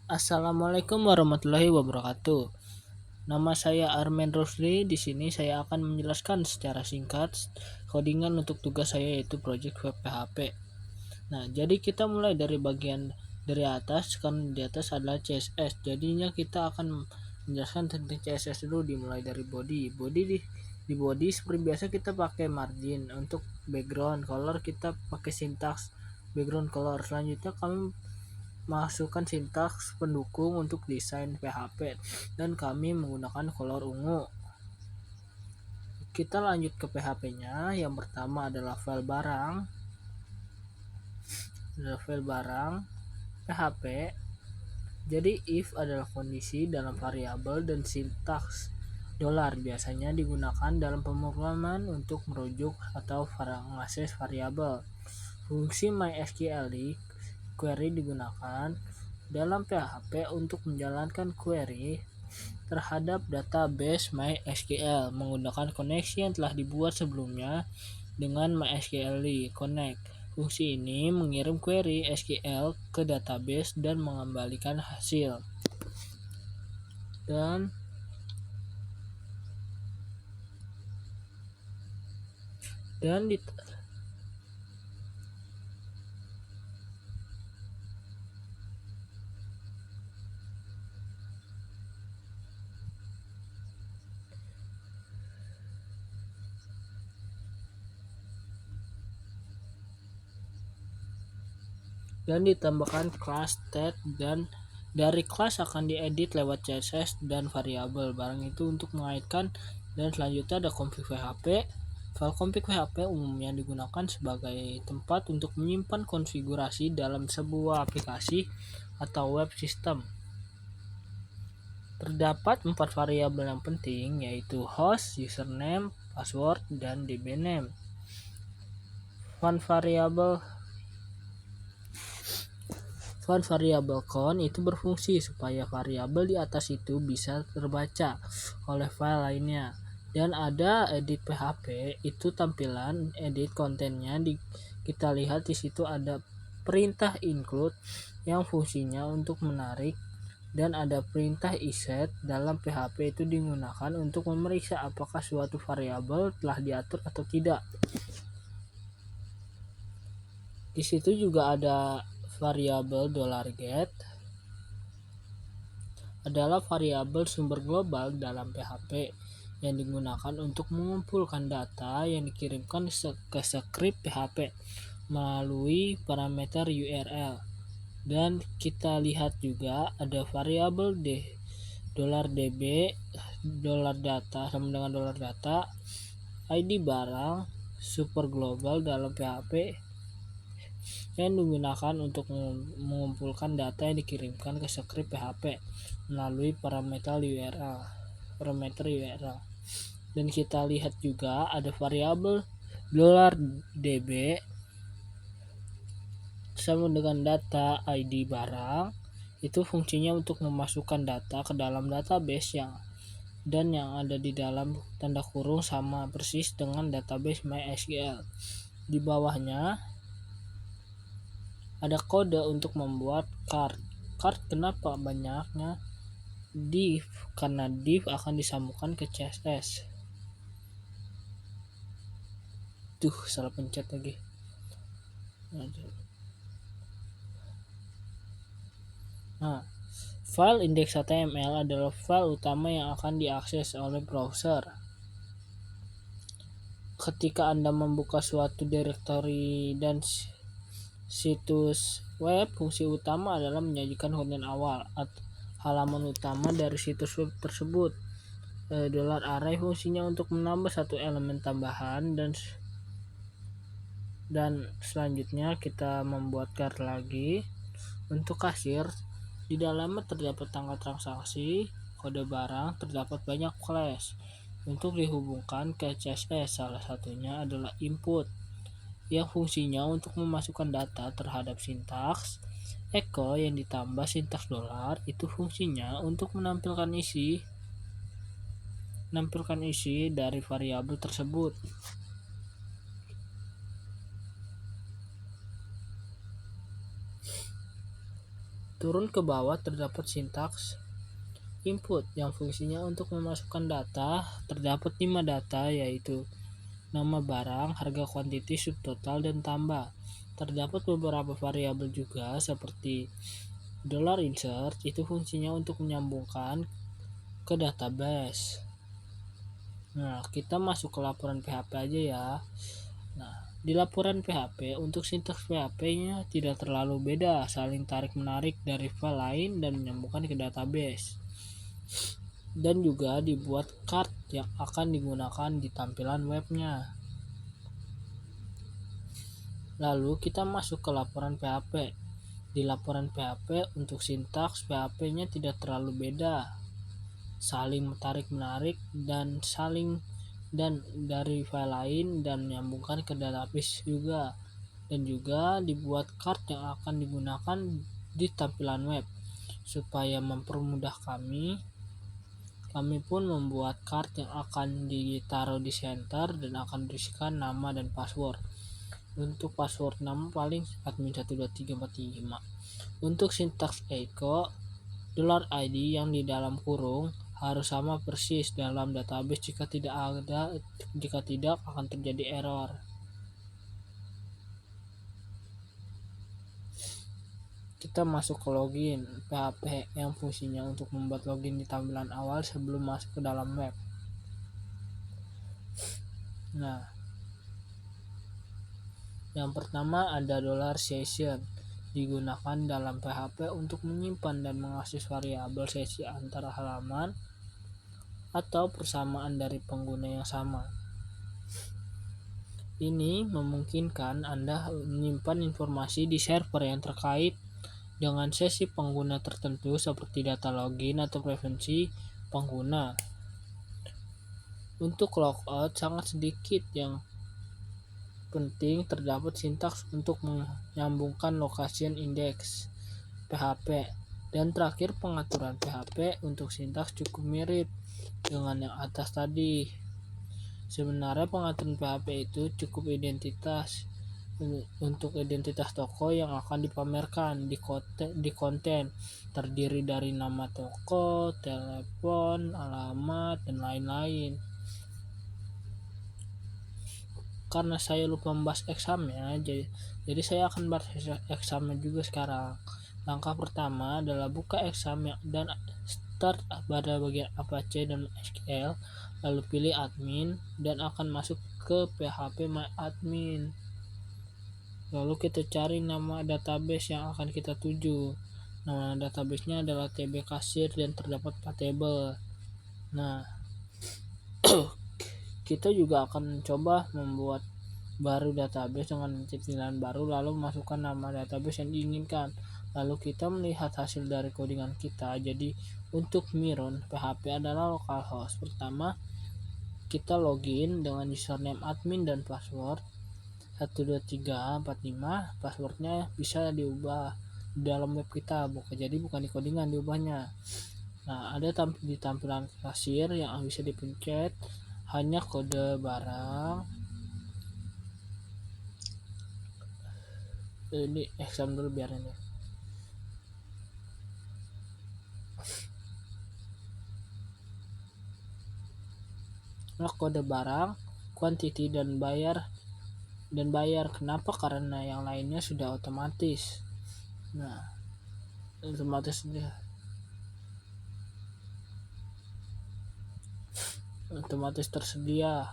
Assalamualaikum warahmatullahi wabarakatuh. Nama saya Armen Rusli. Di sini saya akan menjelaskan secara singkat codingan untuk tugas saya yaitu project web PHP. Nah, jadi kita mulai dari bagian dari atas, kan di atas adalah CSS. Jadinya kita akan menjelaskan tentang CSS dulu, dimulai dari body. Di body seperti biasa kita pakai margin. Untuk background color kita pakai sintaks background color. Selanjutnya kami masukkan sintaks pendukung untuk desain PHP dan kami menggunakan color ungu. Kita lanjut ke PHP-nya. Yang pertama adalah file barang PHP. Jadi if adalah kondisi dalam variabel dan sintaks dolar biasanya digunakan dalam pemrograman untuk merujuk atau mengakses variabel. Fungsi MySQL query digunakan dalam PHP untuk menjalankan query terhadap database MySQL menggunakan koneksi yang telah dibuat sebelumnya dengan MySQL Connect. Fungsi ini mengirim query SQL ke database dan mengembalikan hasil. Dan dan di dan ditambahkan class state, dan dari kelas akan diedit lewat CSS dan variabel barang itu untuk mengaitkan. Dan selanjutnya ada config PHP. File config PHP umumnya digunakan sebagai tempat untuk menyimpan konfigurasi dalam sebuah aplikasi atau web system. Terdapat 4 variabel yang penting, yaitu host, username, password, dan dbname. Fun variabel count itu berfungsi supaya variabel di atas itu bisa terbaca oleh file lainnya. Dan ada edit PHP, itu tampilan edit kontennya. Kita lihat di situ ada perintah include yang fungsinya untuk menarik, dan ada perintah iset. Dalam PHP itu digunakan untuk memeriksa apakah suatu variabel telah diatur atau tidak. Di situ juga ada variabel $get adalah variabel sumber global dalam PHP yang digunakan untuk mengumpulkan data yang dikirimkan ke script PHP melalui parameter URL. Dan kita lihat juga ada variabel $db $data sama dengan $data, ID barang super global dalam PHP yang digunakan untuk mengumpulkan data yang dikirimkan ke script PHP melalui parameter URL. Dan kita lihat juga ada variabel $db sama dengan data ID barang. Itu fungsinya untuk memasukkan data ke dalam database yang ada di dalam tanda kurung sama persis dengan database MySQL. Di bawahnya ada kode untuk membuat card. Kenapa banyaknya? Div, karena div akan disambungkan ke CSS. Salah pencet lagi. File index.html adalah file utama yang akan diakses oleh browser. Ketika Anda membuka suatu direktori dan situs web, fungsi utama adalah menyajikan konten awal atau halaman utama dari situs web tersebut. $array fungsinya untuk menambah satu elemen tambahan, dan selanjutnya kita membuat card lagi. Untuk kasir, di dalamnya terdapat tanggal transaksi, kode barang, terdapat banyak class untuk dihubungkan ke CSS. Salah satunya adalah input yang fungsinya untuk memasukkan data terhadap sintaks. Echo yang ditambah sintaks $, itu fungsinya untuk menampilkan isi dari variabel tersebut. turun ke bawah terdapat sintaks input yang fungsinya untuk memasukkan data. Terdapat 5 data, yaitu nama barang, harga, kuantiti, subtotal, dan tambah. Terdapat beberapa variabel juga seperti $insert, itu fungsinya untuk menyambungkan ke database. Nah, kita masuk ke laporan PHP aja ya. Nah, di laporan PHP, untuk sintaks PHP-nya tidak terlalu beda, saling tarik-menarik dari file lain dan menyambungkan ke database. Dan juga dibuat card yang akan digunakan di tampilan webnya. Lalu kita masuk ke laporan PHP. Di laporan PHP, untuk sintaks PHP-nya tidak terlalu beda, saling tarik-menarik dan dari file lain dan menyambungkan ke database juga, dan juga dibuat card yang akan digunakan di tampilan web. Supaya mempermudah kami pun membuat card yang akan ditaruh di center dan akan berisikan nama dan password. Untuk password nama paling admin12345. Untuk sintaks echo, $ID yang di dalam kurung harus sama persis dalam database. Jika tidak akan terjadi error. Kita masuk ke login PHP yang fungsinya untuk membuat login di tampilan awal sebelum masuk ke dalam web. Nah, yang pertama ada $session, digunakan dalam PHP untuk menyimpan dan mengakses variabel sesi antara halaman atau persamaan dari pengguna yang sama. Ini memungkinkan Anda menyimpan informasi di server yang terkait dengan sesi pengguna tertentu seperti data login atau preferensi pengguna. Untuk logout sangat sedikit yang penting terdapat sintaks untuk menyambungkan location index PHP. Dan terakhir, pengaturan PHP untuk sintaks cukup mirip dengan yang atas tadi. Sebenarnya pengaturan PHP itu cukup identitas untuk identitas toko yang akan dipamerkan di konten, terdiri dari nama toko, telepon, alamat, dan lain-lain. Karena saya lupa membahas examnya, jadi saya akan bahas examnya juga sekarang. Langkah pertama adalah buka exam dan start pada bagian Apache dan SQL, lalu pilih admin dan akan masuk ke PHP My Admin. Lalu kita cari nama database yang akan kita tuju. Nama databasenya adalah TB Kasir dan terdapat 4 table. Nah, kita juga akan mencoba membuat baru database dengan tampilan baru, lalu masukkan nama database yang diinginkan. Lalu kita melihat hasil dari codingan kita. Jadi untuk Miron PHP adalah localhost. Pertama, kita login dengan username admin dan password 12345. Passwordnya bisa diubah di dalam web kita, jadi bukan di codingan diubahnya. Nah, ada di tampilan kasir yang bisa dipencet hanya kode barang. Ini exam dulu biar ini. Nah, kode barang, kuantiti, dan bayar. Kenapa? Karena yang lainnya sudah otomatis. Nah, otomatis tersedia.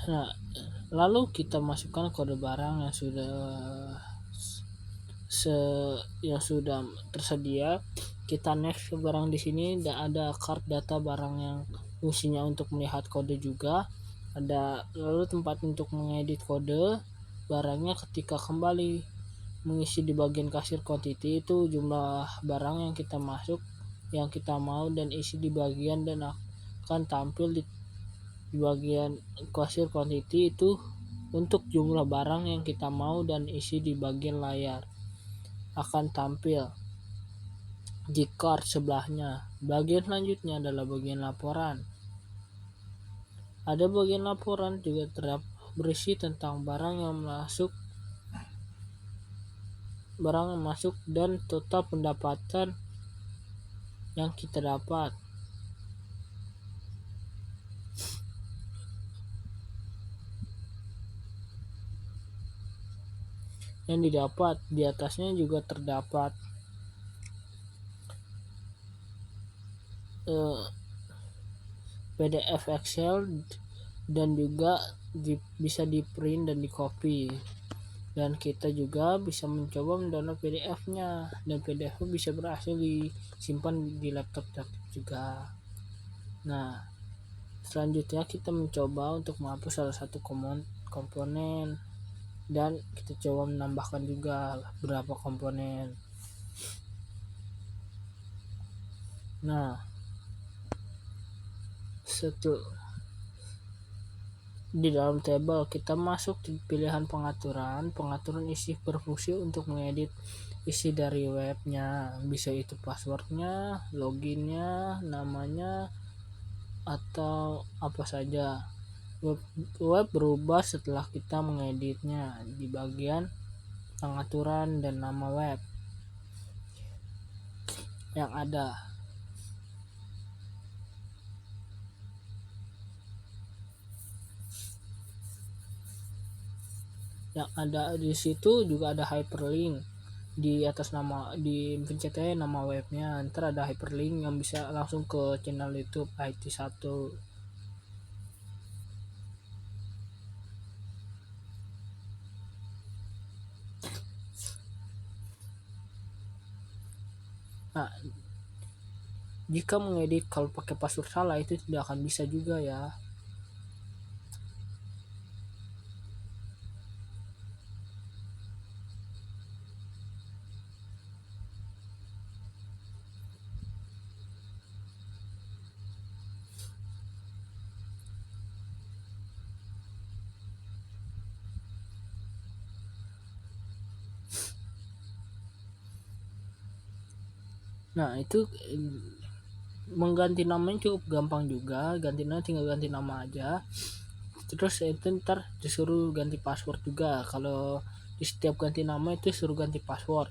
Nah, lalu kita masukkan kode barang yang sudah tersedia. Kita next ke barang. Di sini ada card data barang yang fungsinya untuk melihat kode juga. Lalu tempat untuk mengedit kode barangnya. Ketika kembali mengisi di bagian kasir quantity, itu jumlah barang yang kita masuk, yang kita mau, dan isi di bagian, dan akan tampil di bagian kasir quantity itu untuk jumlah barang yang kita mau dan isi di bagian layar akan tampil di card sebelahnya. Bagian selanjutnya adalah bagian laporan. Ada bagian laporan juga berisi tentang barang yang masuk dan total pendapatan yang kita dapat. Yang didapat di atasnya juga terdapat PDF Excel dan juga bisa di print dan di copy, dan kita juga bisa mencoba mendownload PDF-nya, dan PDF bisa berhasil disimpan di laptop juga. Nah, selanjutnya kita mencoba untuk menghapus salah satu komponen, dan kita coba menambahkan juga beberapa komponen. Nah, di dalam tabel kita masuk di pilihan pengaturan isi berfungsi untuk mengedit isi dari webnya, bisa itu passwordnya, loginnya, namanya, atau apa saja. Web berubah setelah kita mengeditnya di bagian pengaturan dan nama web yang ada. Di situ juga ada hyperlink di atas nama, di pencet nama webnya, ntar ada hyperlink yang bisa langsung ke channel YouTube IT1. Nah, jika mengedit kalau pakai password salah itu tidak akan bisa juga ya. Nah, itu mengganti namanya cukup gampang juga, tinggal ganti nama aja. Terus itu ntar disuruh ganti password juga. Kalau di setiap ganti nama itu suruh ganti password.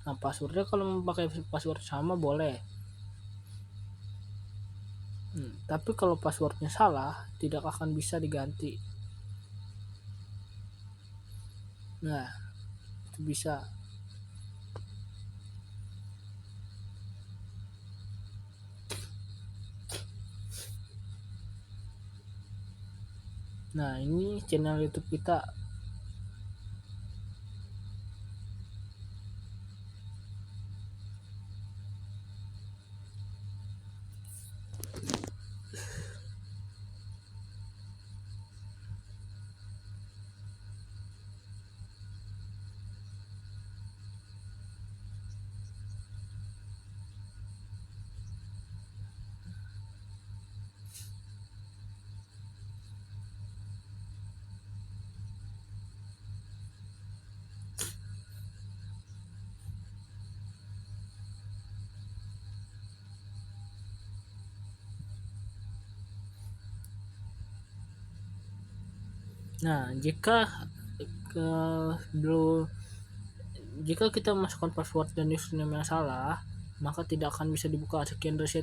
Nah, passwordnya kalau memakai password sama boleh. Tapi kalau passwordnya salah tidak akan bisa diganti. Nah, itu bisa. Nah, ini channel YouTube kita. Nah, jika kita masukkan password dan username yang salah, maka tidak akan bisa dibuka sekian reset